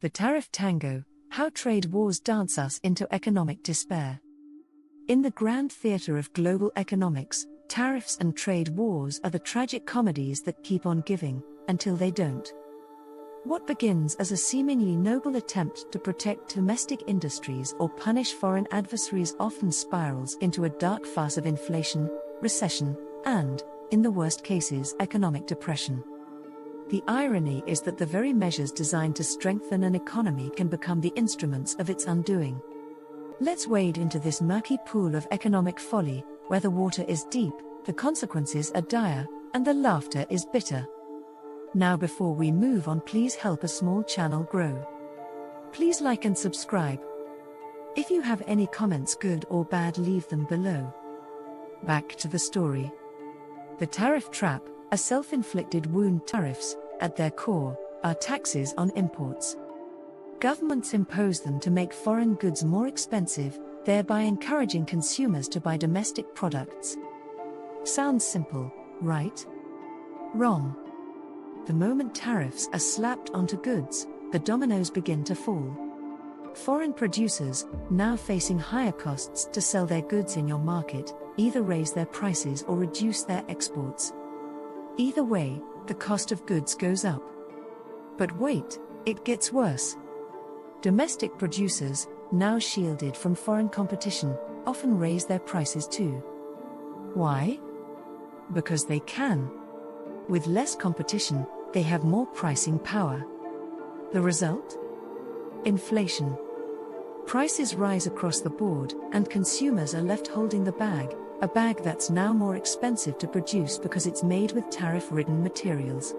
The tariff tango, how trade wars dance us into economic despair. In the grand theater of global economics, tariffs and trade wars are the tragic comedies that keep on giving, until they don't. What begins as a seemingly noble attempt to protect domestic industries or punish foreign adversaries often spirals into a dark farce of inflation, recession, and, in the worst cases, economic depression. The irony is that the very measures designed to strengthen an economy can become the instruments of its undoing. Let's wade into this murky pool of economic folly, where the water is deep, the consequences are dire, and the laughter is bitter. Now, before we move on, please help a small channel grow. Please like and subscribe. If you have any comments, good or bad, leave them below. Back to the story. The tariff trap, a self-inflicted wound. Tariffs, at their core, are taxes on imports. Governments impose them to make foreign goods more expensive, thereby encouraging consumers to buy domestic products. Sounds simple, right? Wrong. The moment tariffs are slapped onto goods, the dominoes begin to fall. Foreign producers, now facing higher costs to sell their goods in your market, either raise their prices or reduce their exports. Either way, the cost of goods goes up. But wait, it gets worse. Domestic producers, now shielded from foreign competition, often raise their prices too. Why? Because they can. With less competition, they have more pricing power. The result? Inflation. Prices rise across the board, and consumers are left holding the bag, a bag that's now more expensive to produce because it's made with tariff-ridden materials.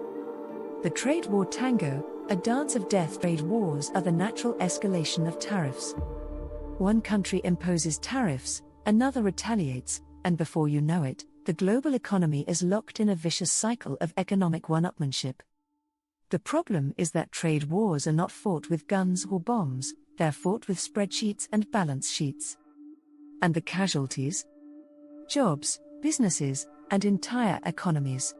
The trade war tango, a dance of death. Trade wars are the natural escalation of tariffs. One country imposes tariffs, another retaliates, and before you know it, the global economy is locked in a vicious cycle of economic one-upmanship. The problem is that trade wars are not fought with guns or bombs, they're fought with spreadsheets and balance sheets. And the casualties? Jobs, businesses, and entire economies.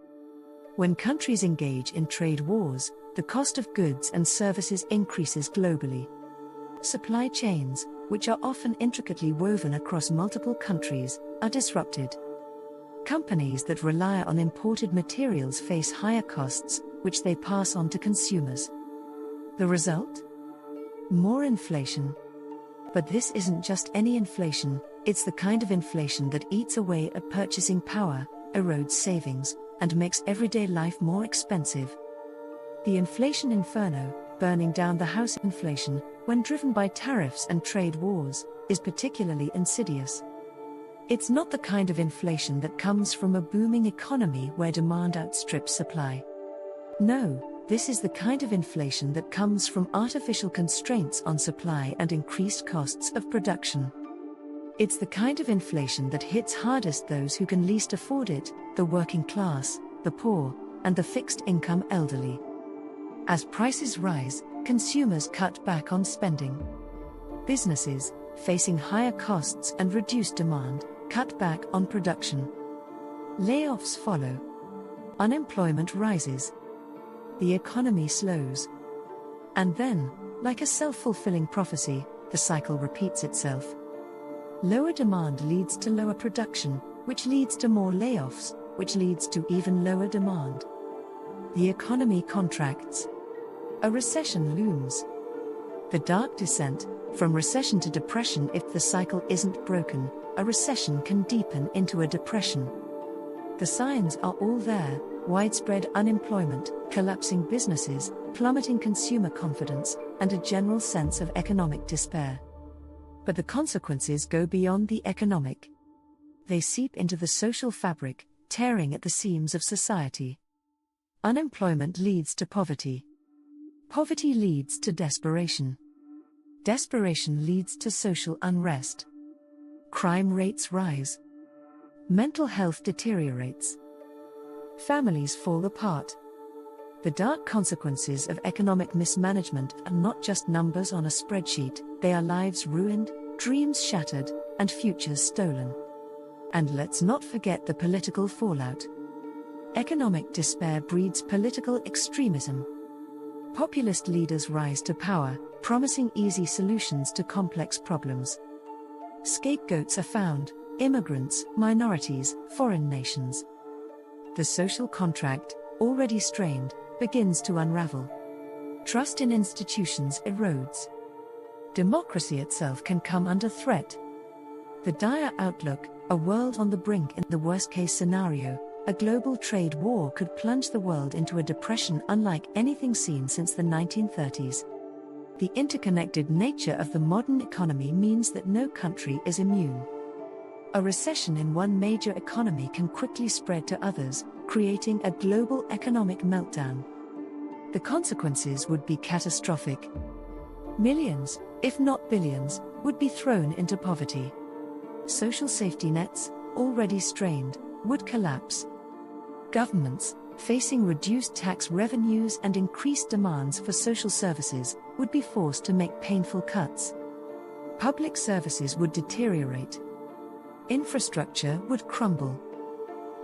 When countries engage in trade wars, the cost of goods and services increases globally. Supply chains, which are often intricately woven across multiple countries, are disrupted. Companies that rely on imported materials face higher costs, which they pass on to consumers. The result? More inflation. But this isn't just any inflation, it's the kind of inflation that eats away at purchasing power, erodes savings, and makes everyday life more expensive. The inflation inferno, burning down the house. Inflation, when driven by tariffs and trade wars, is particularly insidious. It's not the kind of inflation that comes from a booming economy where demand outstrips supply. No, this is the kind of inflation that comes from artificial constraints on supply and increased costs of production. It's the kind of inflation that hits hardest those who can least afford it, the working class, the poor, and the fixed-income elderly. As prices rise, consumers cut back on spending. Businesses, facing higher costs and reduced demand, cut back on production. Layoffs follow. Unemployment rises. The economy slows. And then, like a self-fulfilling prophecy, the cycle repeats itself. Lower demand leads to lower production, which leads to more layoffs, which leads to even lower demand. The economy contracts. A recession looms. The dark descent, from recession to depression. If the cycle isn't broken, a recession can deepen into a depression. The signs are all there: widespread unemployment, collapsing businesses, plummeting consumer confidence, and a general sense of economic despair. But the consequences go beyond the economic. They seep into the social fabric, tearing at the seams of society. Unemployment leads to poverty. Poverty leads to desperation. Desperation leads to social unrest. Crime rates rise. Mental health deteriorates. Families fall apart. The dark consequences of economic mismanagement are not just numbers on a spreadsheet, they are lives ruined, dreams shattered, and futures stolen. And let's not forget the political fallout. Economic despair breeds political extremism. Populist leaders rise to power, promising easy solutions to complex problems. Scapegoats are found: immigrants, minorities, foreign nations. The social contract, already strained, begins to unravel. Trust in institutions erodes. Democracy itself can come under threat. The dire outlook: a world on the brink. In the worst-case scenario, a global trade war could plunge the world into a depression unlike anything seen since the 1930s. The interconnected nature of the modern economy means that no country is immune. A recession in one major economy can quickly spread to others, creating a global economic meltdown. The consequences would be catastrophic. Millions, if not billions, would be thrown into poverty. Social safety nets, already strained, would collapse. Governments, facing reduced tax revenues and increased demands for social services, would be forced to make painful cuts. Public services would deteriorate. Infrastructure would crumble.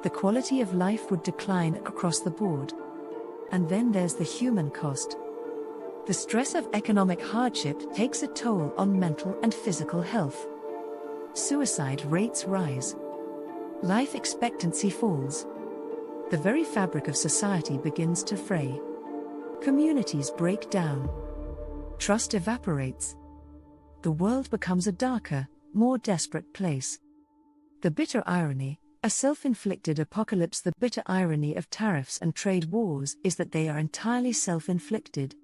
The quality of life would decline across the board. And then there's the human cost. The stress of economic hardship takes a toll on mental and physical health. Suicide rates rise. Life expectancy falls. The very fabric of society begins to fray. Communities break down. Trust evaporates. The world becomes a darker, more desperate place. The bitter irony, a self-inflicted apocalypse. The bitter irony of tariffs and trade wars is that they are entirely self-inflicted.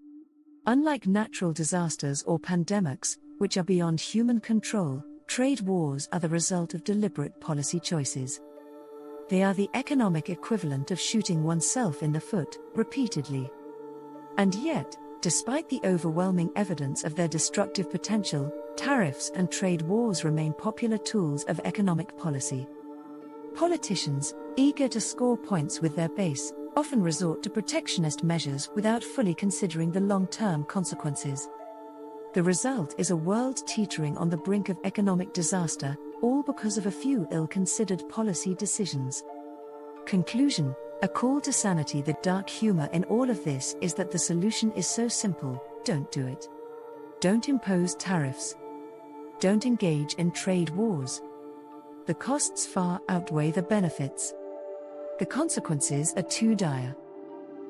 Unlike natural disasters or pandemics, which are beyond human control, trade wars are the result of deliberate policy choices. They are the economic equivalent of shooting oneself in the foot, repeatedly. And yet, despite the overwhelming evidence of their destructive potential, tariffs and trade wars remain popular tools of economic policy. Politicians, eager to score points with their base, often resort to protectionist measures without fully considering the long-term consequences. The result is a world teetering on the brink of economic disaster, all because of a few ill-considered policy decisions. Conclusion: a call to sanity. The dark humor in all of this is that the solution is so simple: don't do it. Don't impose tariffs. Don't engage in trade wars. The costs far outweigh the benefits. The consequences are too dire.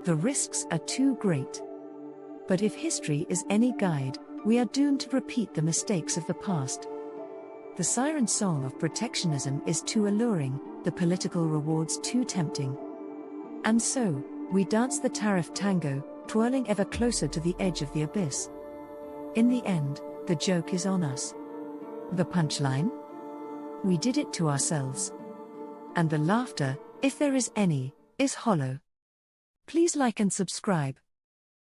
The risks are too great. But if history is any guide, we are doomed to repeat the mistakes of the past. The siren song of protectionism is too alluring, the political rewards too tempting. And so, we dance the tariff tango, twirling ever closer to the edge of the abyss. In the end, the joke is on us. The punchline? We did it to ourselves. And the laughter, if there is any, is hollow. Please like and subscribe.